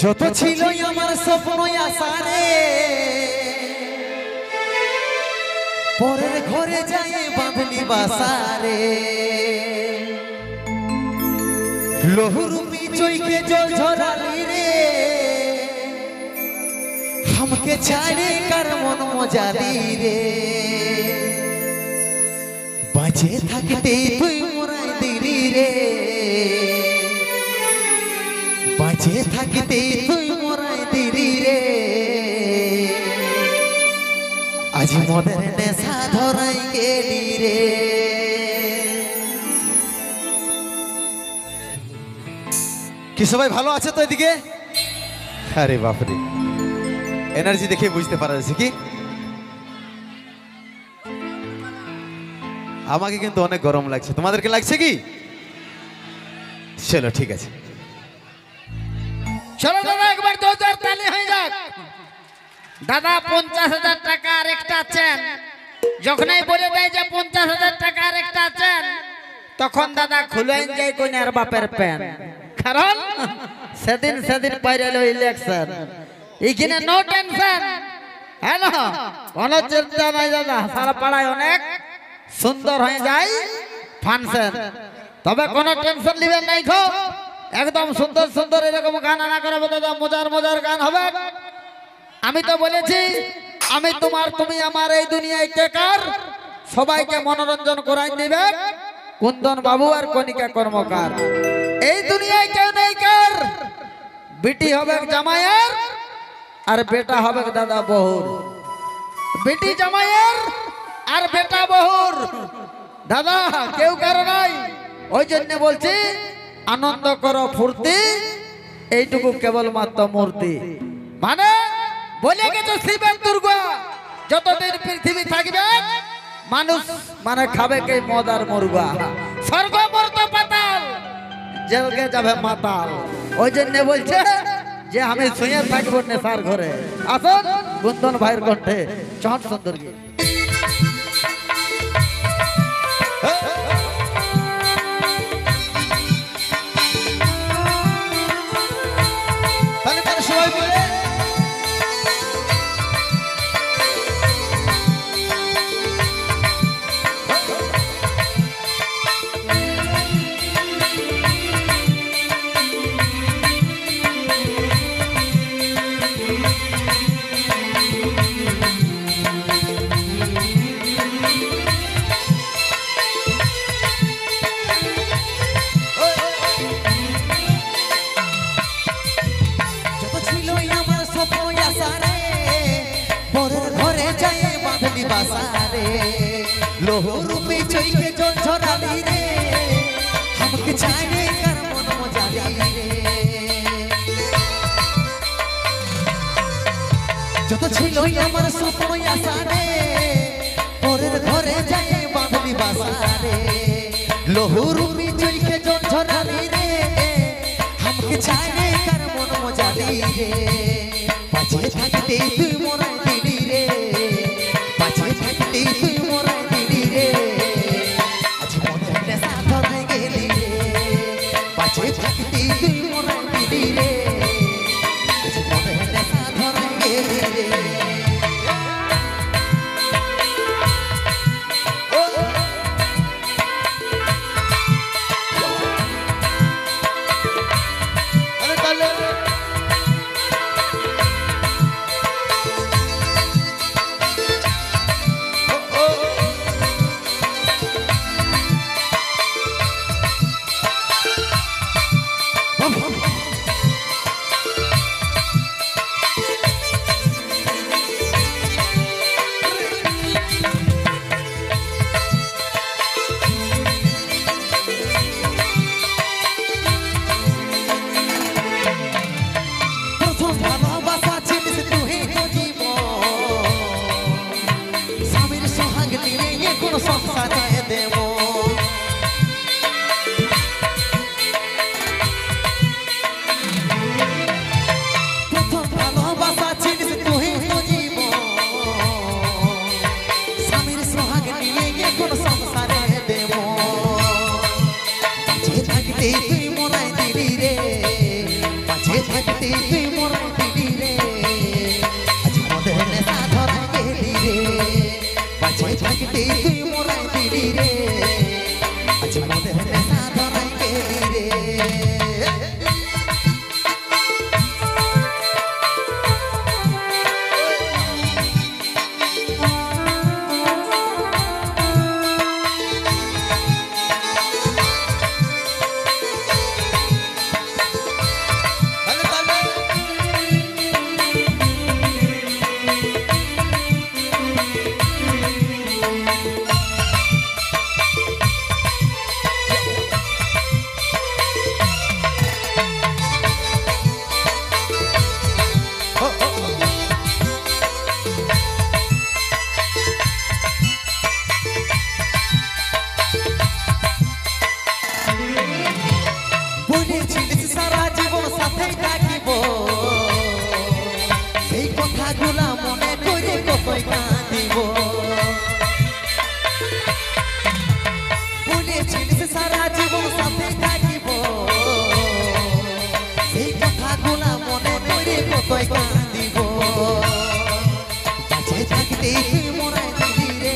যত ছিল আমার স্বপ্ন আশারে পরের ঘরে যাই বাঁধলি বাসারে লহুরুপি চইকে জল ঝরালি রে हमके ছাড়ে কার মন মজালি রে বাঁচে থাকতে তুই মোরাই দিলি রে বাঁচে থাকতে তুই মোরাই দিলি রে আজ মদের নেশা ধরাই গেলি রে। কি সবাই ভালো আছে তো এদিকে? আরে বাপরে, এনার্জি দেখে বুঝতে পারা যাচ্ছে কি আমাকে কিন্তু অনেক গরম লাগছে, তোমাদেরকে লাগছে কি? চলো ঠিক আছে, চলো দাদা একবার 2000 তালি হয়ে যাক। দাদা 50,000 টাকা আর একটা চেন, যখনই বলে দেয় যে 50,000 টাকা আর একটা চেন, তখন দাদা খুলেন যায় কোনের বাপের প্যান। কারণ সেদিন পাইরেল ইলেকশন, এখানে নো টেনশন, হ্যাঁ না, কোনো চিন্তা নাই দাদা। সারা পাড়ায় অনেক সুন্দর হয়ে যায় ফাংশন, তবে কোনো টেনশন নিবেন নাই খো, একদম সুন্দর সুন্দর এরকম গান আনা করাবো দাদা, মজার মজার গান হবে। আমি তো বলেছি আমি তোমার তুমি আমার, এই দুনিয়ায় কে কার, সবাইকে মনোরঞ্জন করাই দিবে কুন্দন বাবু আর কণিকা কর্মকার। এই দুনিয়ায় কেউ নেই কার, বেটি হবে জামাইয়ের আর বেটা হবে দাদা বহুর, বেটি জামাইয়ের আর বেটা বহুর, দাদা কেউ কারো নাই। ওই জন্য বলছি আনন্দ করো ফুর্তি, এইটুকু কেবলমাত্র মূর্তি। মানে বলে গেছে শিবের দুর্গা, যতদিন পৃথিবী থাকবে মানুষ মানে খাবে কে মদ আর মুরগা, স্বর্গ মর্ত পাতাল জেলকে যাবে মাতাল। ওই জন্য বলছে যে আমি শুয়ে থাকবো নেশার ঘরে। আসুন কুন্দন ভাইয়ের কণ্ঠে চট সুন্দর গীত। সবাই বলে বাসারে লোহরূপে চইকে জল ঝরালি রে हमके ছাড়ে কার মন মজালি রে যত ছিল আমার স্বপ্ন আশারে পরের ঘরে যাই বাঁধলি বাসারে লোহরূপে চইকে জল ঝরালি রে हमके ছাড়ে কার মন মজালি রে বাঁচে থাকতে তুই মোরাই দিলি রে বাঁচে থাকতে তুই মোরাই দিলি রে আজ মনের নেশা ধরে গেলি রে বাঁচে থাকতে তুই মোরাই দিলি রে আজ মনের নেশা ধরে গেলি রে। সংসারে দেব প্রথম ভালোবাসা চিনিস তুই তো জীব স্বামীর সোহাগ নিয়ে কোন সংসারে দেব বাঁচে থাকতে তুই মোরাই দিলি রে বাঁচে থাকতে তুই কতই কাঁদিব কাছে থাকতে তুই মরাই দিলি রে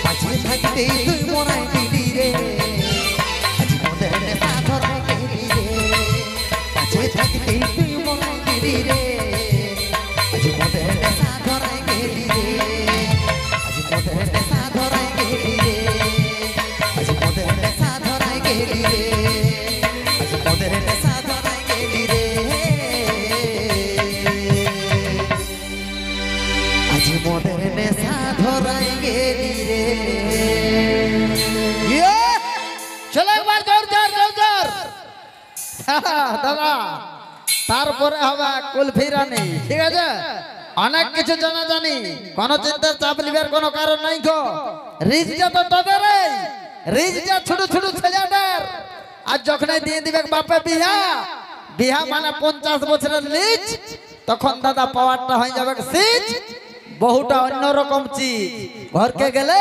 কাছে থাকতে তুই মরাই দিলি রে আজ মোদের নেশা ধরাই গেলি রে কাছে থাকতে তুই মরাই দিলি রে আজ মোদের নেশা ধরাই গেলি রে আজ মোদের নেশা ধরাই গেলি রে আজ মোদের নেশা ধরাই গেলি রে আজ মোদের নেশা ধরাই গেলি রে আজ মোদের নেশা ধরাই গেলি রে চলো একবার জোর জোর জোর জোর দাদা তারপরে হবে কুলফি রানী ঠিক আছে অনেক কিছু জানা জানি কোনো চিন্তার চাপ লিবার কোনো কারণ নাই গো রিজটা তো তোদের রিজটা ছোট ছোট ছেলেদের আর যখন দিয়ে দিবে বাপে বিহা বিহা মানে 50 বছরের লিজ তখন দাদা পাওয়ারটা হয়ে যাবে সিজ বহুটা অন্যরকম চিজ ঘরকে গেলে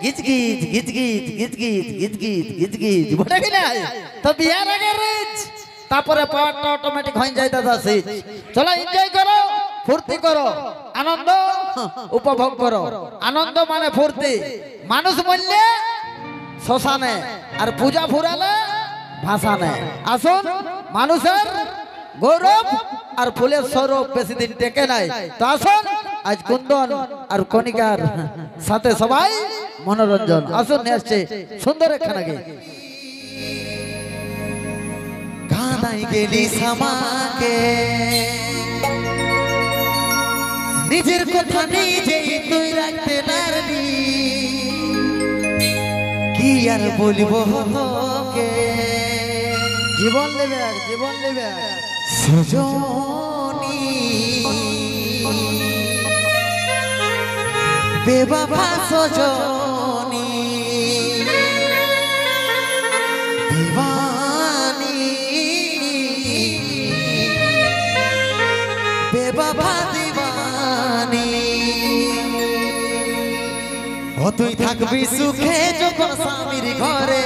গিজ গিজ গিজ গিজ গিজ গিজ গিজ গিজ গিজ গিজ বলে কি না তো বিয়ার আগে রিচ তারপরে পাওয়ারটা অটোমেটিক হয়ে যায় দাদা সিজ চলো এনজয় করো ফুর্তি করো আনন্দ উপভোগ করো আনন্দ মানে ফুর্তি মানুষ বললে শ্মশানে আর পূজা ফুরালে ভাসানে আসুন মানুষের গৌরব আর ফুলের স্বরূপ বেশি দিন টেকে নাই তো আসুন আজ কুন্দন আর কণিকার সাথে সবাই মনোরঞ্জন আসুন নিয়ে আসছে সুন্দর একখানা গে কাঁদাই গেলি সামাকে নিজের কথা নিজেই তুই রাখতে পারবি কি আর বলবো তোকে জীবন নেবে জীবন নেবে সজনী বেবাবা সজনী দিবানী বেবাবা দিবানী ও তুই থাকবি সুখে যখন স্বামীর ঘরে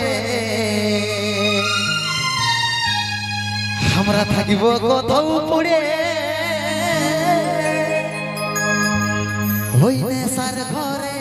আমরা থাকিব কোথাও পড়ে ওই নেশার ঘরে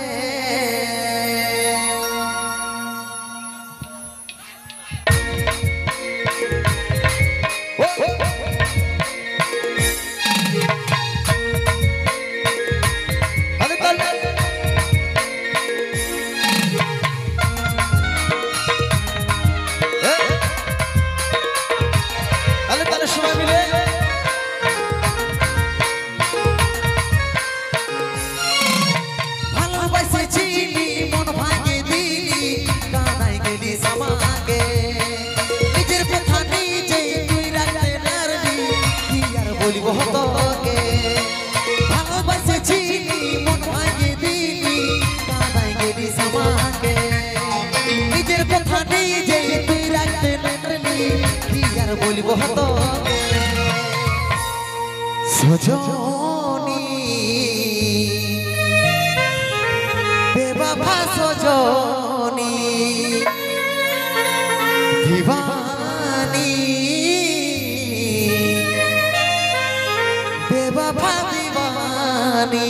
বলবো তোকে সজনী বেবাবা সজনী দিবানী বেবাবা দিবানী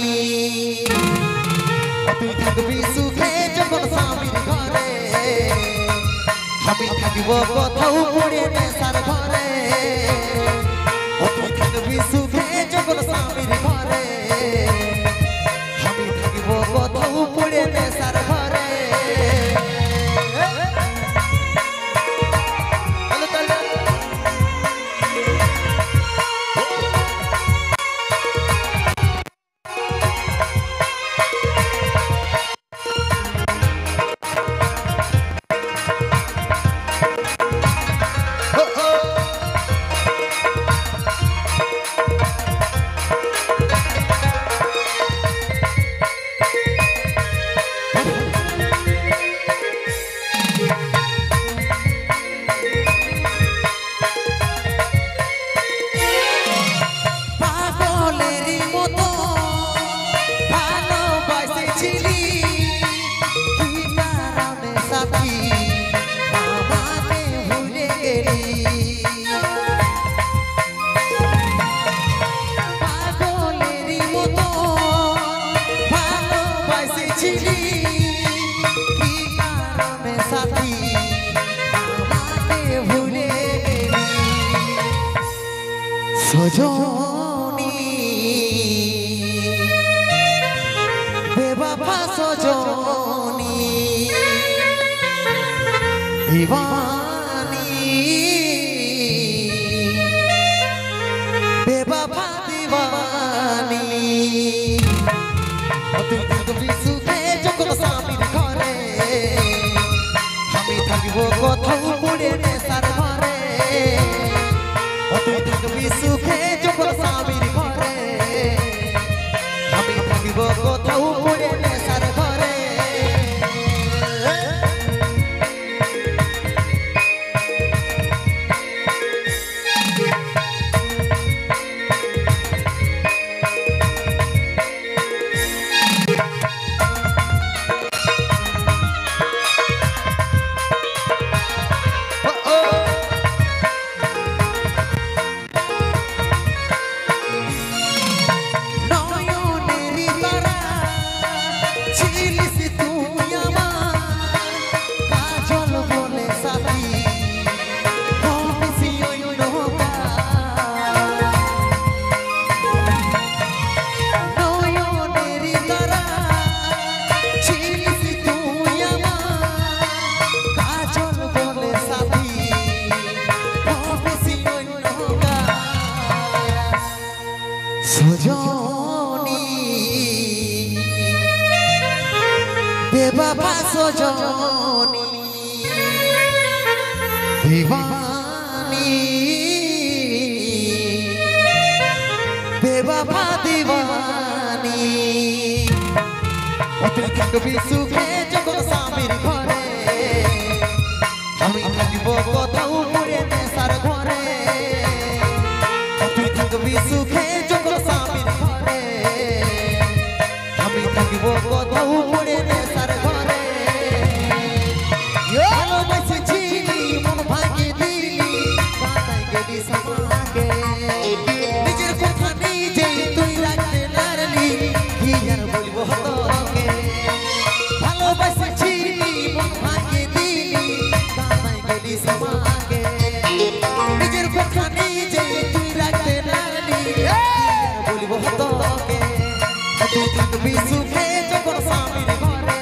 তুই থাকবি সুখে যখন স্বামীর ঘরে আমি থাকিব কোথাও পড়ে নেশার ঘরে ও তুই থাকবি সুখে যখন স্বামীর ঘরে আমি থাকিব কোথাও পড়ে নেশার ঘরে সজনী বেবাবা সজনী দিবানী বেবাবা দিবানী তুমি সুখে যখন স্বামীর ঘরে আমি থাকিব কোথাও পড়ে নেশার ঘরে তুমি সুখে যখন স্বামীর ঘরে আমি থাকিব কোথাও পড়ে নেশার ঘরে সজনী বেবাবা সজনী দিবানী বেবাবা দিবানী তুমি সুখে যখন স্বামীর ঘরে আমি থাকিব কোথাও পড়ে নেশার ঘরে তুমি সুখে যখন স্বামীর ঘরে আমি থাকিব কোথাও পড়ে নেশার ঘরে ভালোবেসেছি মন ভাঙিয়ে দিলি কানাই গেলি সমাকে নিজের কথা নিজে তুই রাখতে পারলি কি আর বলবো তোকে ভালোবেসেছি মন ভাঙিয়ে দিলি কানাই গেলি সমাকে নিজের কথা নিজে তুই রাখতে পারলি কি আর বলবো তোকে তুই থাকবি সুখে যখন স্বামীর ঘরে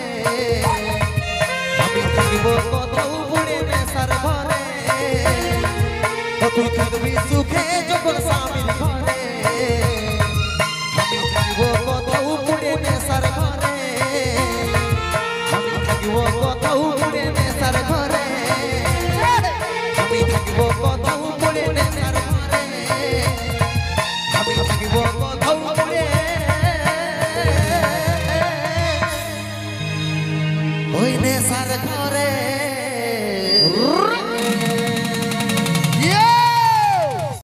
আমি থাকিব কোথাও পড়ে নেশার ঘরে তুই থাকবি সুখে যখন স্বামীর ঘরে আমি থাকিব কোথাও পড়ে নেশার ঘরে আমি থাকিব কোথাও পড়ে নেশার ঘরে আমি থাকিব কোথাও পড়ে নেশার ঘরে আমি থাকিব কোথাও পড়ে ওই নেশার ঘরে